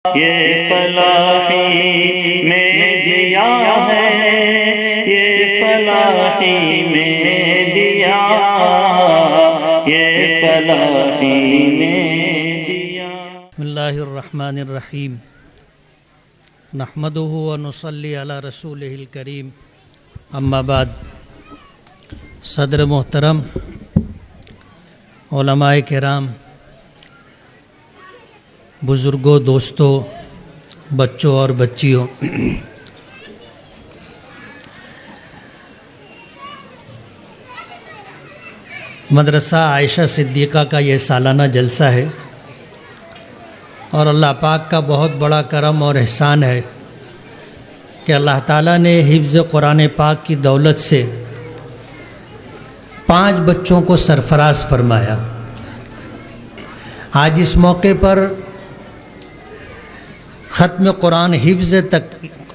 یہ فلاحی میں دیا ہے، یہ فلاحی میں دیا، یہ فلاحی میں دیا۔ بسم اللہ الرحمن الرحیم، نحمدہ ونصلی علی رسولہ الکریم، اما بعد۔ صدر محترم، علماء کرام، بزرگوں، دوستوں، بچوں اور بچیوں، مدرسہ عائشہ صدیقہ کا یہ سالانہ جلسہ ہے، اور اللہ پاک کا بہت بڑا کرم اور احسان ہے کہ اللہ تعالیٰ نے حفظ قرآن پاک کی دولت سے 5 بچوں کو سرفراز فرمایا۔ آج اس موقع پر ختم قرآن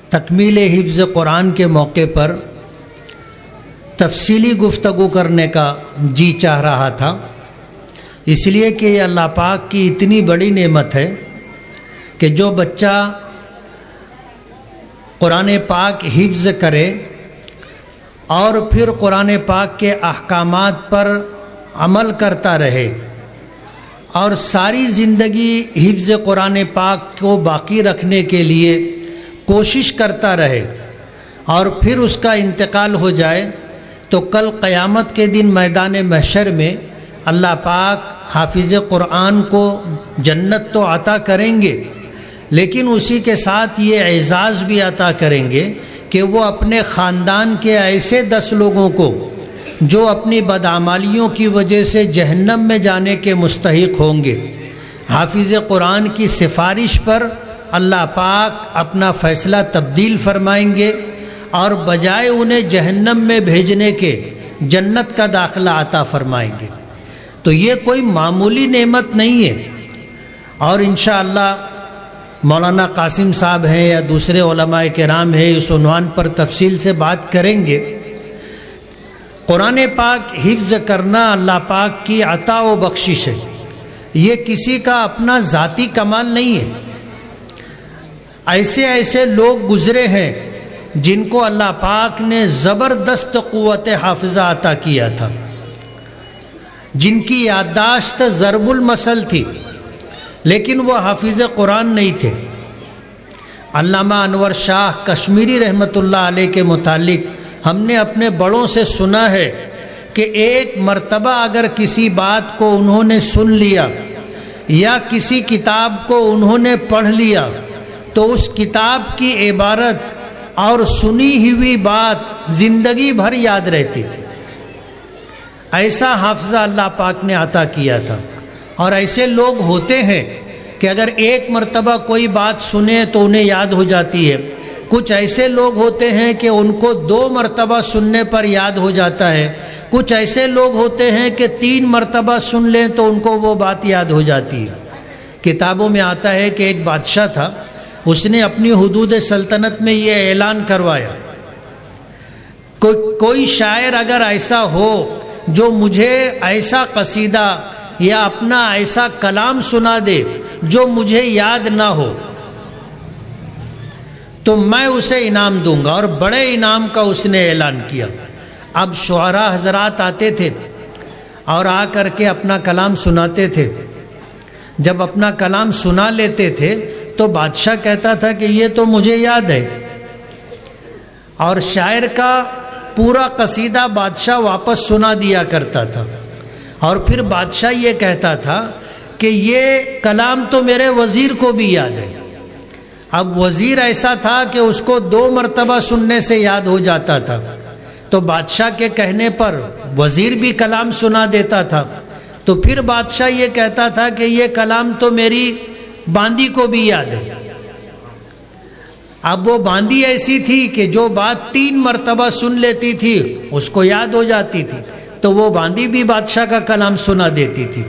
تکمیل حفظ قرآن کے موقع پر تفصیلی گفتگو کرنے کا جی چاہ رہا تھا، اس لیے کہ یہ اللہ پاک کی اتنی بڑی نعمت ہے کہ جو بچہ قرآن پاک حفظ کرے اور پھر قرآن پاک کے احکامات پر عمل کرتا رہے اور ساری زندگی حفظ قرآن پاک کو باقی رکھنے کے لیے کوشش کرتا رہے اور پھر اس کا انتقال ہو جائے، تو کل قیامت کے دن میدان محشر میں اللہ پاک حافظ قرآن کو جنت تو عطا کریں گے، لیکن اسی کے ساتھ یہ اعزاز بھی عطا کریں گے کہ وہ اپنے خاندان کے ایسے 10 لوگوں کو جو اپنی بدعمالیوں کی وجہ سے جہنم میں جانے کے مستحق ہوں گے، حافظ قرآن کی سفارش پر اللہ پاک اپنا فیصلہ تبدیل فرمائیں گے اور بجائے انہیں جہنم میں بھیجنے کے جنت کا داخلہ عطا فرمائیں گے۔ تو یہ کوئی معمولی نعمت نہیں ہے، اور انشاءاللہ مولانا قاسم صاحب ہیں یا دوسرے علماء کرام ہیں، اس عنوان پر تفصیل سے بات کریں گے۔ قرآن پاک حفظ کرنا اللہ پاک کی عطا و بخشش ہے، یہ کسی کا اپنا ذاتی کمال نہیں ہے۔ ایسے لوگ گزرے ہیں جن کو اللہ پاک نے زبردست قوت حافظہ عطا کیا تھا، جن کی یادداشت ضرب المثل تھی، لیکن وہ حافظ قرآن نہیں تھے۔ علامہ انور شاہ کشمیری رحمۃ اللہ علیہ کے متعلق ہم نے اپنے بڑوں سے سنا ہے کہ ایک مرتبہ اگر کسی بات کو انہوں نے سن لیا یا کسی کتاب کو انہوں نے پڑھ لیا تو اس کتاب کی عبارت اور سنی ہوئی بات زندگی بھر یاد رہتی تھی۔ ایسا حافظہ اللہ پاک نے عطا کیا تھا، اور ایسے لوگ ہوتے ہیں کہ اگر ایک مرتبہ کوئی بات سنے تو انہیں یاد ہو جاتی ہے۔ کچھ ایسے لوگ ہوتے ہیں کہ ان کو 2 مرتبہ سننے پر یاد ہو جاتا ہے، کچھ ایسے لوگ ہوتے ہیں کہ 3 مرتبہ سن لیں تو ان کو وہ بات یاد ہو جاتی ہے۔ کتابوں میں آتا ہے کہ ایک بادشاہ تھا، اس نے اپنی حدود سلطنت میں یہ اعلان کروایا، کوئی شاعر اگر ایسا ہو جو مجھے ایسا قصیدہ یا اپنا ایسا کلام سنا دے جو مجھے یاد نہ ہو، تو میں اسے انعام دوں گا، اور بڑے انعام کا اس نے اعلان کیا۔ اب شعراء حضرات آتے تھے اور آ کر کے اپنا کلام سناتے تھے۔ جب اپنا کلام سنا لیتے تھے تو بادشاہ کہتا تھا کہ یہ تو مجھے یاد ہے، اور شاعر کا پورا قصیدہ بادشاہ واپس سنا دیا کرتا تھا، اور پھر بادشاہ یہ کہتا تھا کہ یہ کلام تو میرے وزیر کو بھی یاد ہے۔ اب وزیر ایسا تھا کہ اس کو 2 مرتبہ سننے سے یاد ہو جاتا تھا، تو بادشاہ کے کہنے پر وزیر بھی کلام سنا دیتا تھا، تو پھر بادشاہ یہ کہتا تھا کہ یہ کلام تو میری باندی کو بھی یاد ہے۔ اب وہ باندی ایسی تھی کہ جو بات 3 مرتبہ سن لیتی تھی اس کو یاد ہو جاتی تھی، تو وہ باندی بھی بادشاہ کا کلام سنا دیتی تھی۔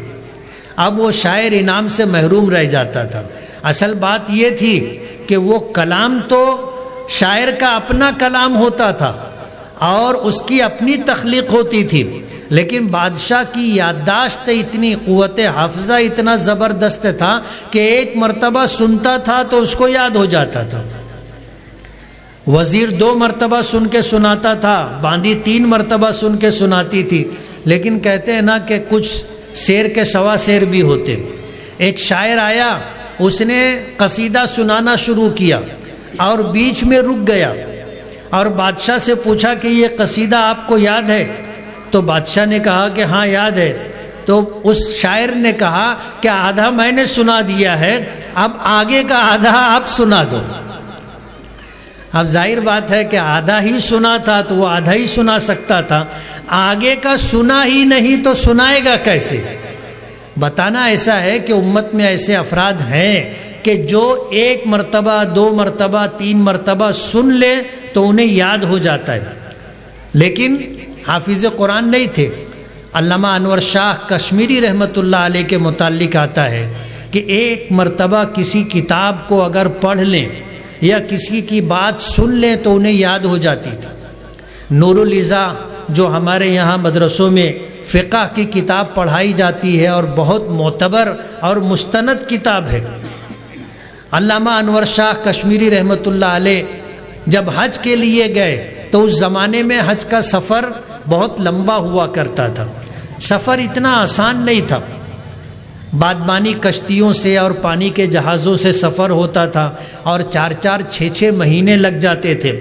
اب وہ شاعر انعام سے محروم رہ جاتا تھا۔ اصل بات یہ تھی کہ وہ کلام تو شاعر کا اپنا کلام ہوتا تھا اور اس کی اپنی تخلیق ہوتی تھی، لیکن بادشاہ کی یادداشت اتنی، قوت حافظہ اتنا زبردست تھا کہ ایک مرتبہ سنتا تھا تو اس کو یاد ہو جاتا تھا، وزیر 2 مرتبہ سن کے سناتا تھا، باندی 3 مرتبہ سن کے سناتی تھی، لیکن کہتے ہیں نا کہ کچھ شعر کے سوا شعر بھی ہوتے۔ ایک شاعر آیا، اس نے قصیدہ سنانا شروع کیا اور بیچ میں رک گیا اور بادشاہ سے پوچھا کہ یہ قصیدہ آپ کو یاد ہے؟ تو بادشاہ نے کہا کہ ہاں یاد ہے۔ تو اس شاعر نے کہا کہ آدھا میں نے سنا دیا ہے، اب آگے کا آدھا آپ سنا دو۔ اب ظاہر بات ہے کہ آدھا ہی سنا تھا تو وہ آدھا ہی سنا سکتا تھا، آگے کا سنا ہی نہیں تو سنائے گا کیسے؟ بتانا ایسا ہے کہ امت میں ایسے افراد ہیں کہ جو 1 مرتبہ 2 مرتبہ 3 مرتبہ سن لے تو انہیں یاد ہو جاتا ہے، لیکن حافظ قرآن نہیں تھے۔ علامہ انور شاہ کشمیری رحمۃ اللہ علیہ کے متعلق آتا ہے کہ 1 مرتبہ کسی کتاب کو اگر پڑھ لیں یا کسی کی بات سن لیں تو انہیں یاد ہو جاتی تھی۔ نور العزا جو ہمارے یہاں مدرسوں میں فقہ کی کتاب پڑھائی جاتی ہے اور بہت معتبر اور مستند کتاب ہے، علامہ انور شاہ کشمیری رحمۃ اللہ علیہ جب حج کے لیے گئے تو اس زمانے میں حج کا سفر بہت لمبا ہوا کرتا تھا، سفر اتنا آسان نہیں تھا، بادبانی کشتیوں سے اور پانی کے جہازوں سے سفر ہوتا تھا اور 4 6 مہینے لگ جاتے تھے۔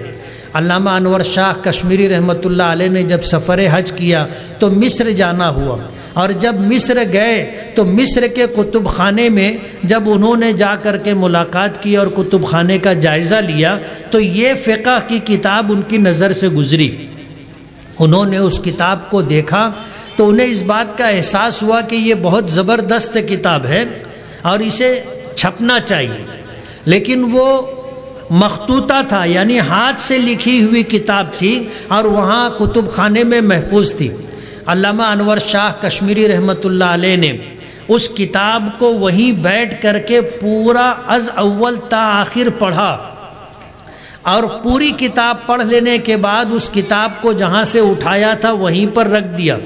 علامہ انور شاہ کشمیری رحمۃ اللہ علیہ نے جب سفر حج کیا تو مصر جانا ہوا، اور جب مصر گئے تو مصر کے کتب خانے میں جب انہوں نے جا کر کے ملاقات کی اور کتب خانے کا جائزہ لیا تو یہ فقہ کی کتاب ان کی نظر سے گزری۔ انہوں نے اس کتاب کو دیکھا تو انہیں اس بات کا احساس ہوا کہ یہ بہت زبردست کتاب ہے اور اسے چھپنا چاہیے، لیکن وہ مخطوطہ تھا، یعنی ہاتھ سے لکھی ہوئی کتاب تھی اور وہاں کتب خانے میں محفوظ تھی۔ علامہ انور شاہ کشمیری رحمۃ اللہ علیہ نے اس کتاب کو وہیں بیٹھ کر کے پورا از اول تا آخر پڑھا، اور پوری کتاب پڑھ لینے کے بعد اس کتاب کو جہاں سے اٹھایا تھا وہیں پر رکھ دیا،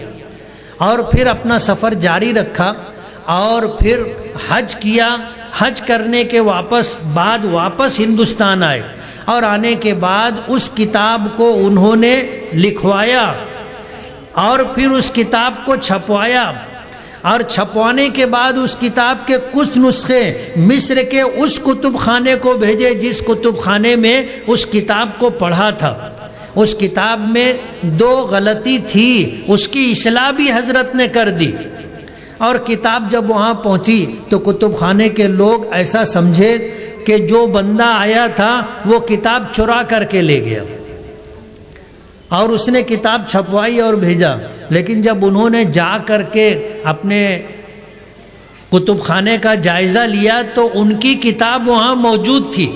اور پھر اپنا سفر جاری رکھا اور پھر حج کیا۔ حج کرنے کے بعد واپس ہندوستان آئے، اور آنے کے بعد اس کتاب کو انہوں نے لکھوایا اور پھر اس کتاب کو چھپوایا، اور چھپوانے کے بعد اس کتاب کے کچھ نسخے مصر کے اس کتب خانے کو بھیجے جس کتب خانے میں اس کتاب کو پڑھا تھا۔ اس کتاب میں 2 غلطی تھی، اس کی اصلاح بھی حضرت نے کر دی، اور کتاب جب وہاں پہنچی تو کتب خانے کے لوگ ایسا سمجھے کہ جو بندہ آیا تھا وہ کتاب چرا کر کے لے گیا، اور اس نے کتاب چھپوائی اور بھیجا، لیکن جب انہوں نے جا کر کے اپنے کتب خانے کا جائزہ لیا تو ان کی کتاب وہاں موجود تھی۔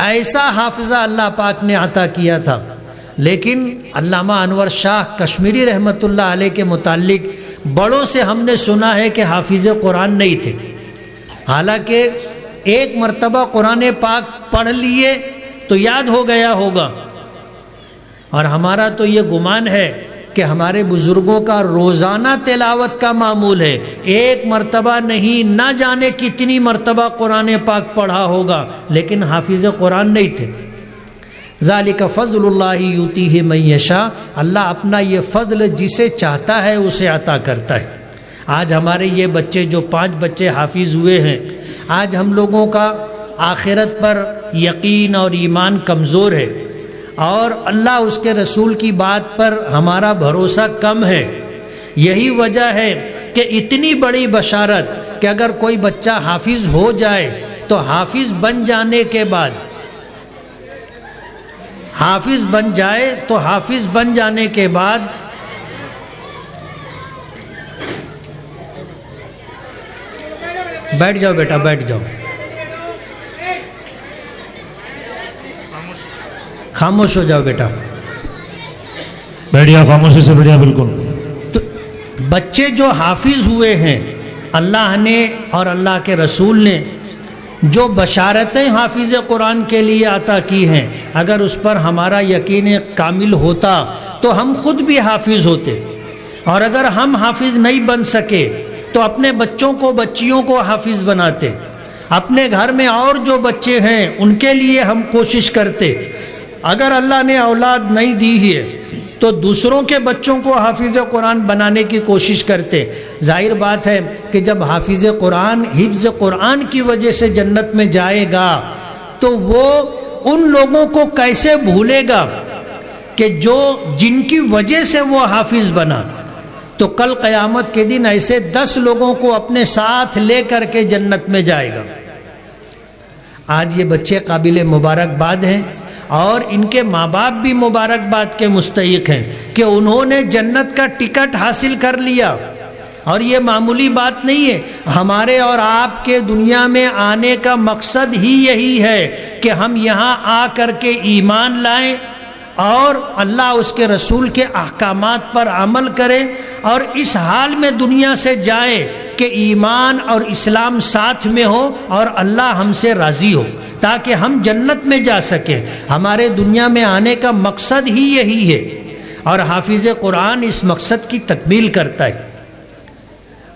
ایسا حافظہ اللہ پاک نے عطا کیا تھا۔ لیکن علامہ انور شاہ کشمیری رحمۃ اللہ علیہ کے متعلق بڑوں سے ہم نے سنا ہے کہ حافظ قرآن نہیں تھے، حالانکہ 1 مرتبہ قرآن پاک پڑھ لیے تو یاد ہو گیا ہوگا، اور ہمارا تو یہ گمان ہے کہ ہمارے بزرگوں کا روزانہ تلاوت کا معمول ہے، 1 مرتبہ نہیں، نہ جانے کتنی مرتبہ قرآن پاک پڑھا ہوگا، لیکن حافظ قرآن نہیں تھے۔ ذالک فضل اللہ یؤتیہ من یشاء، اللہ اپنا یہ فضل جسے چاہتا ہے اسے عطا کرتا ہے۔ آج ہمارے یہ بچے جو 5 بچے حافظ ہوئے ہیں، آج ہم لوگوں کا آخرت پر یقین اور ایمان کمزور ہے، اور اللہ اس کے رسول کی بات پر ہمارا بھروسہ کم ہے۔ یہی وجہ ہے کہ اتنی بڑی بشارت کہ اگر کوئی بچہ حافظ ہو جائے تو حافظ بن جانے کے بعد بیٹھ جاؤ بیٹا، بیٹھ جاؤ، خاموش ہو جاؤ بیٹا، بیٹھیا خاموشی سے بیٹھیا، بالکل۔ تو بچے جو حافظ ہوئے ہیں، اللہ نے اور اللہ کے رسول نے جو بشارتیں حافظ قرآن کے لیے عطا کی ہیں، اگر اس پر ہمارا یقین کامل ہوتا تو ہم خود بھی حافظ ہوتے۔ اور اگر ہم حافظ نہیں بن سکے تو اپنے بچوں کو بچیوں کو حافظ بناتے، اپنے گھر میں اور جو بچے ہیں ان کے لیے ہم کوشش کرتے، اگر اللہ نے اولاد نہیں دی ہے تو دوسروں کے بچوں کو حافظ قرآن بنانے کی کوشش کرتے۔ ظاہر بات ہے کہ جب حافظ قرآن حفظ قرآن کی وجہ سے جنت میں جائے گا تو وہ ان لوگوں کو کیسے بھولے گا کہ جن کی وجہ سے وہ حافظ بنا۔ تو کل قیامت کے دن ایسے 10 لوگوں کو اپنے ساتھ لے کر کے جنت میں جائے گا۔ آج یہ بچے قابل مبارکباد ہیں اور ان کے ماں باپ بھی مبارکباد کے مستحق ہیں کہ انہوں نے جنت کا ٹکٹ حاصل کر لیا، اور یہ معمولی بات نہیں ہے۔ ہمارے اور آپ کے دنیا میں آنے کا مقصد ہی یہی ہے کہ ہم یہاں آ کر کے ایمان لائیں اور اللہ اس کے رسول کے احکامات پر عمل کریں، اور اس حال میں دنیا سے جائیں کہ ایمان اور اسلام ساتھ میں ہو اور اللہ ہم سے راضی ہو، تاکہ ہم جنت میں جا سکیں۔ ہمارے دنیا میں آنے کا مقصد ہی یہی ہے، اور حافظ قرآن اس مقصد کی تکمیل کرتا ہے۔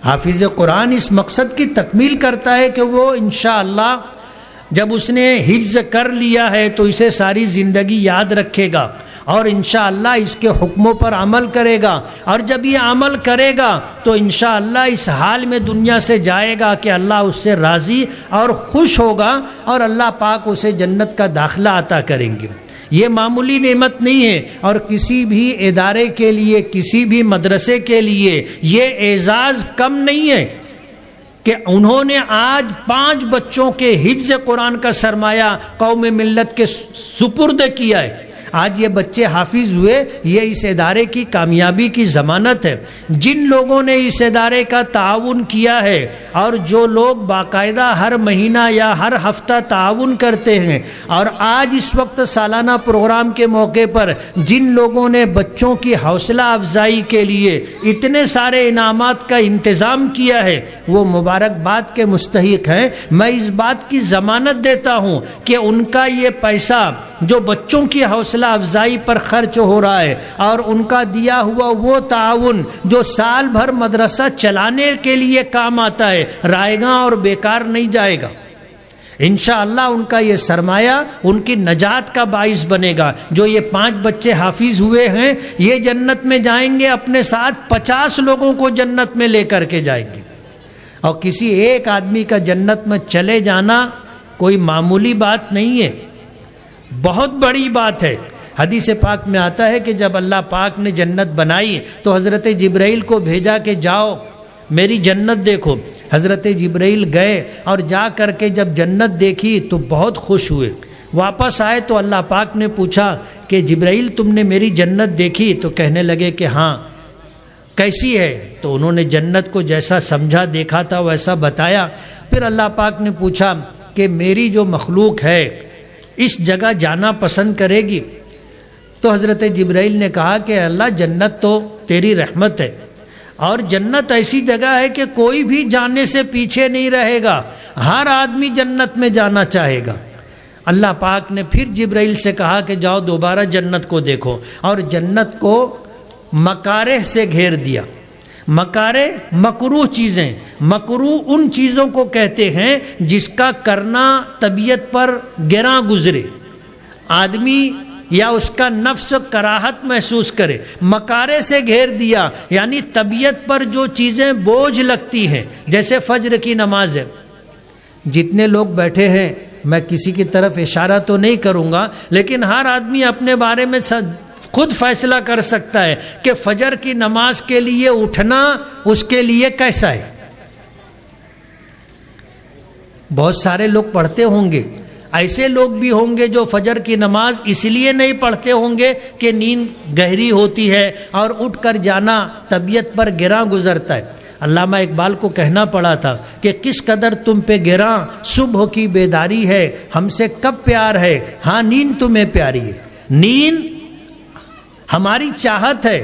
حافظ قرآن اس مقصد کی تکمیل کرتا ہے کہ وہ انشاءاللہ جب اس نے حفظ کر لیا ہے تو اسے ساری زندگی یاد رکھے گا، اور انشاءاللہ اس کے حکموں پر عمل کرے گا، اور جب یہ عمل کرے گا تو انشاءاللہ اس حال میں دنیا سے جائے گا کہ اللہ اس سے راضی اور خوش ہوگا، اور اللہ پاک اسے جنت کا داخلہ عطا کریں گے۔ یہ معمولی نعمت نہیں ہے، اور کسی بھی ادارے کے لیے، کسی بھی مدرسے کے لیے یہ اعزاز کم نہیں ہے کہ انہوں نے آج 5 بچوں کے حفظ قرآن کا سرمایہ قوم ملت کے سپرد کیا ہے۔ آج یہ بچے حافظ ہوئے، یہ اس ادارے کی کامیابی کی ضمانت ہے۔ جن لوگوں نے اس ادارے کا تعاون کیا ہے، اور جو لوگ باقاعدہ ہر مہینہ یا ہر ہفتہ تعاون کرتے ہیں، اور آج اس وقت سالانہ پروگرام کے موقع پر جن لوگوں نے بچوں کی حوصلہ افزائی کے لیے اتنے سارے انعامات کا انتظام کیا ہے، وہ مبارکباد کے مستحق ہیں۔ میں اس بات کی ضمانت دیتا ہوں کہ ان کا یہ پیسہ جو بچوں کی حوصلہ افزائی پر خرچ ہو رہا ہے، اور ان کا دیا ہوا وہ تعاون جو سال بھر مدرسہ چلانے کے لیے کام آتا ہے، رائے گاں اور بیکار نہیں جائے گا۔ انشاءاللہ ان کا یہ سرمایہ ان کی نجات کا باعث بنے گا۔ جو یہ 5 بچے حافظ ہوئے ہیں، یہ جنت میں جائیں گے، اپنے ساتھ 50 لوگوں کو جنت میں لے کر کے جائیں گے۔ اور کسی ایک آدمی کا جنت میں چلے جانا کوئی معمولی بات نہیں ہے، بہت بڑی بات ہے۔ حدیث پاک میں آتا ہے کہ جب اللہ پاک نے جنت بنائی تو حضرت جبرائیل کو بھیجا کہ جاؤ میری جنت دیکھو۔ حضرت جبرائیل گئے اور جا کر کے جب جنت دیکھی تو بہت خوش ہوئے۔ واپس آئے تو اللہ پاک نے پوچھا کہ جبرائیل تم نے میری جنت دیکھی؟ تو کہنے لگے کہ ہاں۔ کیسی ہے؟ تو انہوں نے جنت کو جیسا سمجھا دیکھا تھا ویسا بتایا۔ پھر اللہ پاک نے پوچھا کہ میری جو مخلوق ہے اس جگہ جانا پسند کرے گی؟ تو حضرت جبرائیل نے کہا کہ اللہ جنت تو تیری رحمت ہے، اور جنت ایسی جگہ ہے کہ کوئی بھی جانے سے پیچھے نہیں رہے گا، ہر آدمی جنت میں جانا چاہے گا۔ اللہ پاک نے پھر جبرائیل سے کہا کہ جاؤ دوبارہ جنت کو دیکھو، اور جنت کو مکارہ سے گھیر دیا۔ مکارہ مکروہ چیزیں، مکروہ ان چیزوں کو کہتے ہیں جس کا کرنا طبیعت پر گراں گزرے، آدمی یا اس کا نفس کراہت محسوس کرے۔ مکارہ سے گھیر دیا یعنی طبیعت پر جو چیزیں بوجھ لگتی ہیں، جیسے فجر کی نماز ہے۔ جتنے لوگ بیٹھے ہیں میں کسی کی طرف اشارہ تو نہیں کروں گا، لیکن ہر آدمی اپنے بارے میں خود فیصلہ کر سکتا ہے کہ فجر کی نماز کے لیے اٹھنا اس کے لیے کیسا ہے۔ بہت سارے لوگ پڑھتے ہوں گے، ایسے لوگ بھی ہوں گے جو فجر کی نماز اس لیے نہیں پڑھتے ہوں گے کہ نیند گہری ہوتی ہے اور اٹھ کر جانا طبیعت پر گراں گزرتا ہے۔ علامہ اقبال کو کہنا پڑا تھا کہ کس قدر تم پہ گراں صبح کی بیداری ہے، ہم سے کب پیار ہے، ہاں نیند تمہیں پیاری ہے۔ نیند ہماری چاہت ہے،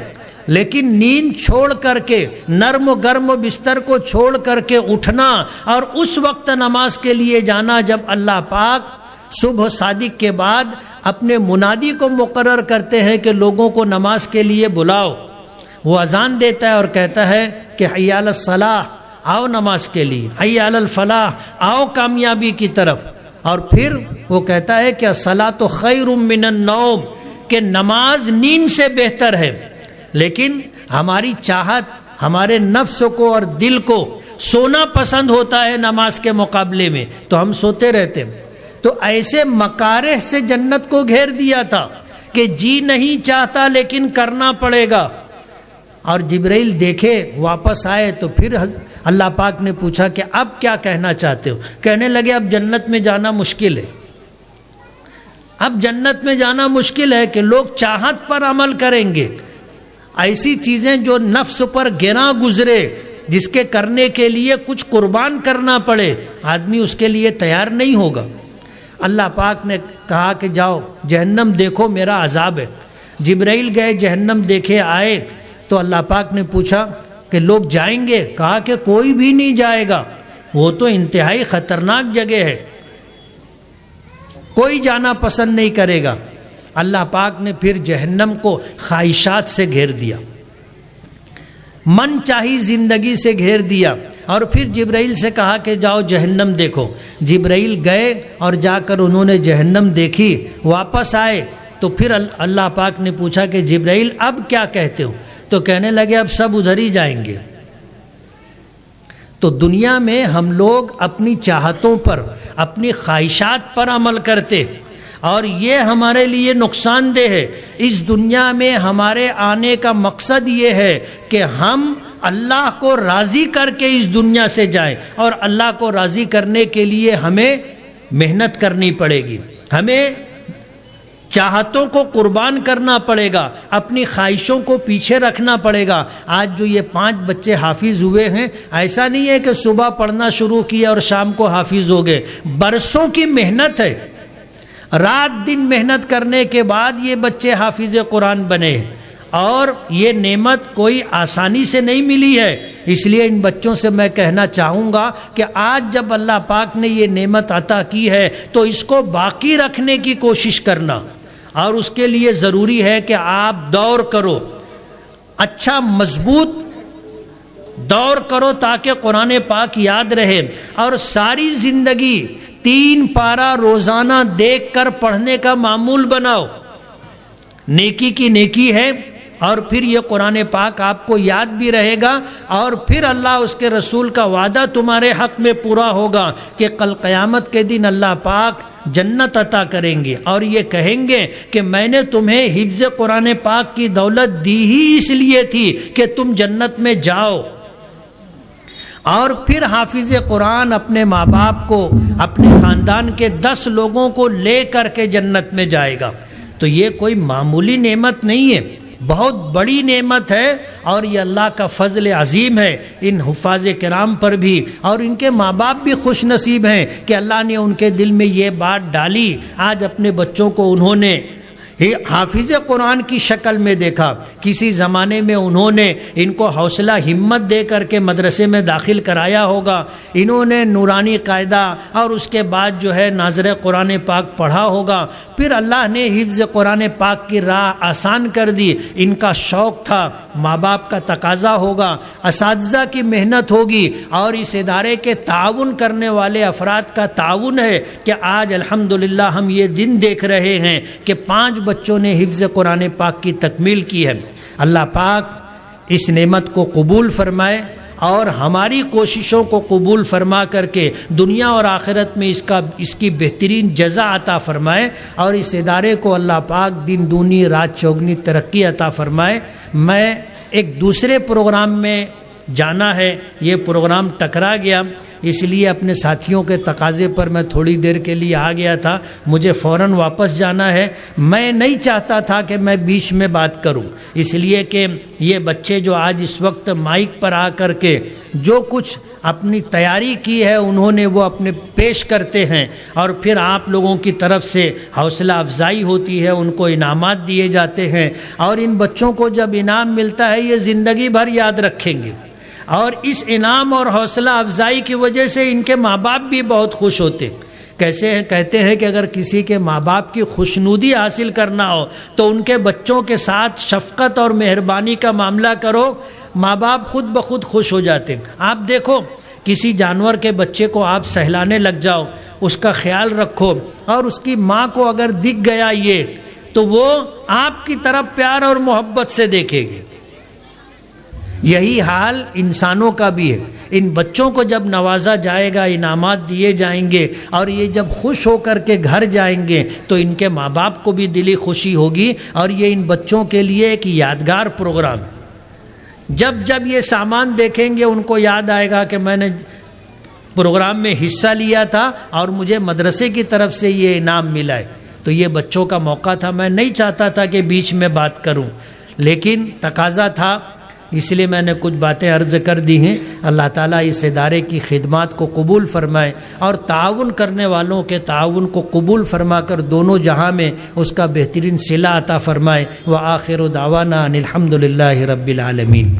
لیکن نیند چھوڑ کر کے، نرم و گرم بستر کو چھوڑ کر کے اٹھنا اور اس وقت نماز کے لیے جانا جب اللہ پاک صبح صادق کے بعد اپنے منادی کو مقرر کرتے ہیں کہ لوگوں کو نماز کے لیے بلاؤ، وہ اذان دیتا ہے اور کہتا ہے کہ حی علی الصلاح، آؤ نماز کے لیے، حی علی الفلاح، آؤ کامیابی کی طرف. اور پھر وہ کہتا ہے کہ الصلاۃ خیر من النوم، کہ نماز نیند سے بہتر ہے. لیکن ہماری چاہت، ہمارے نفس کو اور دل کو سونا پسند ہوتا ہے نماز کے مقابلے میں، تو ہم سوتے رہتے ہیں. تو ایسے مکارہ سے جنت کو گھیر دیا تھا کہ جی نہیں چاہتا لیکن کرنا پڑے گا. اور جبرائیل دیکھے واپس آئے تو پھر اللہ پاک نے پوچھا کہ اب کیا کہنا چاہتے ہو؟ کہنے لگے اب جنت میں جانا مشکل ہے. اب جنت میں جانا مشکل ہے کہ لوگ چاہت پر عمل کریں گے، ایسی چیزیں جو نفس پر گراں گزرے، جس کے کرنے کے لیے کچھ قربان کرنا پڑے، آدمی اس کے لیے تیار نہیں ہوگا. اللہ پاک نے کہا کہ جاؤ جہنم دیکھو، میرا عذاب ہے. جبرائیل گئے، جہنم دیکھے آئے تو اللہ پاک نے پوچھا کہ لوگ جائیں گے؟ کہا کہ کوئی بھی نہیں جائے گا، وہ تو انتہائی خطرناک جگہ ہے، کوئی جانا پسند نہیں کرے گا. اللہ پاک نے پھر جہنم کو خواہشات سے گھیر دیا، من چاہی زندگی سے گھیر دیا. اور پھر جبرائیل سے کہا کہ جاؤ جہنم دیکھو. جبرائیل گئے اور جا کر انہوں نے جہنم دیکھی، واپس آئے تو پھر اللہ پاک نے پوچھا کہ جبرائیل اب کیا کہتے ہو؟ تو کہنے لگے اب سب ادھر ہی جائیں گے. تو دنیا میں ہم لوگ اپنی چاہتوں پر، اپنی خواہشات پر عمل کرتے، اور یہ ہمارے لیے نقصان دہ ہے. اس دنیا میں ہمارے آنے کا مقصد یہ ہے کہ ہم اللہ کو راضی کر کے اس دنیا سے جائیں، اور اللہ کو راضی کرنے کے لیے ہمیں محنت کرنی پڑے گی، ہمیں چاہتوں کو قربان کرنا پڑے گا، اپنی خواہشوں کو پیچھے رکھنا پڑے گا. آج جو یہ 5 بچے حافظ ہوئے ہیں، ایسا نہیں ہے کہ صبح پڑھنا شروع کیا اور شام کو حافظ ہو گئے، برسوں کی محنت ہے. رات دن محنت کرنے کے بعد یہ بچے حافظ قرآن بنے، اور یہ نعمت کوئی آسانی سے نہیں ملی ہے. اس لیے ان بچوں سے میں کہنا چاہوں گا کہ آج جب اللہ پاک نے یہ نعمت عطا کی ہے تو اس کو باقی رکھنے کی کوشش کرنا، اور اس کے لیے ضروری ہے کہ آپ دور کرو، اچھا مضبوط دور کرو تاکہ قرآن پاک یاد رہے، اور ساری زندگی 3 پارہ روزانہ دیکھ کر پڑھنے کا معمول بناؤ. نیکی کی نیکی ہے، اور پھر یہ قرآن پاک آپ کو یاد بھی رہے گا، اور پھر اللہ اس کے رسول کا وعدہ تمہارے حق میں پورا ہوگا کہ کل قیامت کے دن اللہ پاک جنت عطا کریں گے، اور یہ کہیں گے کہ میں نے تمہیں حفظ قرآن پاک کی دولت دی ہی اس لیے تھی کہ تم جنت میں جاؤ. اور پھر حافظ قرآن اپنے ماں باپ کو، اپنے خاندان کے 10 لوگوں کو لے کر کے جنت میں جائے گا. تو یہ کوئی معمولی نعمت نہیں ہے، بہت بڑی نعمت ہے، اور یہ اللہ کا فضل عظیم ہے ان حفاظ کرام پر بھی. اور ان کے ماں باپ بھی خوش نصیب ہیں کہ اللہ نے ان کے دل میں یہ بات ڈالی. آج اپنے بچوں کو انہوں نے حافظ قرآن کی شکل میں دیکھا. کسی زمانے میں انہوں نے ان کو حوصلہ ہمت دے کر کے مدرسے میں داخل کرایا ہوگا، انہوں نے نورانی قاعدہ اور اس کے بعد جو ہے ناظر قرآن پاک پڑھا ہوگا. پھر اللہ نے حفظ قرآن پاک کی راہ آسان کر دی. ان کا شوق تھا، ماں باپ کا تقاضا ہوگا، اساتذہ کی محنت ہوگی، اور اس ادارے کے تعاون کرنے والے افراد کا تعاون ہے کہ آج الحمدللہ ہم یہ دن دیکھ رہے ہیں کہ 5 بچوں نے حفظ قرآن پاک کی تکمیل کی ہے. اللہ پاک اس نعمت کو قبول فرمائے، اور ہماری کوششوں کو قبول فرما کر کے دنیا اور آخرت میں اس کی بہترین جزا عطا فرمائے، اور اس ادارے کو اللہ پاک دن دونی رات چوگنی ترقی عطا فرمائے. میں ایک دوسرے پروگرام میں جانا ہے، یہ پروگرام ٹکرا گیا، اس لیے اپنے ساتھیوں کے تقاضے پر میں تھوڑی دیر کے لیے آ گیا تھا. مجھے فوراً واپس جانا ہے. میں نہیں چاہتا تھا کہ میں بیچ میں بات کروں، اس لیے کہ یہ بچے جو آج اس وقت مائک پر آ کر کے جو کچھ اپنی تیاری کی ہے انہوں نے وہ اپنے پیش کرتے ہیں، اور پھر آپ لوگوں کی طرف سے حوصلہ افزائی ہوتی ہے، ان کو انعامات دیے جاتے ہیں، اور ان بچوں کو جب انعام ملتا ہے یہ زندگی بھر یاد رکھیں گے. اور اس انعام اور حوصلہ افزائی کی وجہ سے ان کے ماں باپ بھی بہت خوش ہوتے کیسے ہیں؟ کہتے ہیں کہ اگر کسی کے ماں باپ کی خوشنودی حاصل کرنا ہو تو ان کے بچوں کے ساتھ شفقت اور مہربانی کا معاملہ کرو، ماں باپ خود بخود خوش ہو جاتے ہیں۔ آپ دیکھو کسی جانور کے بچے کو آپ سہلانے لگ جاؤ، اس کا خیال رکھو، اور اس کی ماں کو اگر دکھ گیا یہ، تو وہ آپ کی طرف پیار اور محبت سے دیکھے گی۔ یہی حال انسانوں کا بھی ہے۔ ان بچوں کو جب نوازا جائے گا، انعامات دیے جائیں گے، اور یہ جب خوش ہو کر کے گھر جائیں گے تو ان کے ماں باپ کو بھی دلی خوشی ہوگی، اور یہ ان بچوں کے لیے ایک یادگار پروگرام ہے۔ جب جب یہ سامان دیکھیں گے ان کو یاد آئے گا کہ میں نے پروگرام میں حصہ لیا تھا اور مجھے مدرسے کی طرف سے یہ انعام ملا ہے۔ تو یہ بچوں کا موقع تھا، میں نہیں چاہتا تھا کہ بیچ میں بات کروں، لیکن تقاضا تھا، اس لیے میں نے کچھ باتیں عرض کر دی ہیں۔ اللہ تعالیٰ اس ادارے کی خدمات کو قبول فرمائے، اور تعاون کرنے والوں کے تعاون کو قبول فرما کر دونوں جہاں میں اس کا بہترین صلہ عطا فرمائے۔ وآخر دعوانا ان الحمد للہ رب العالمین۔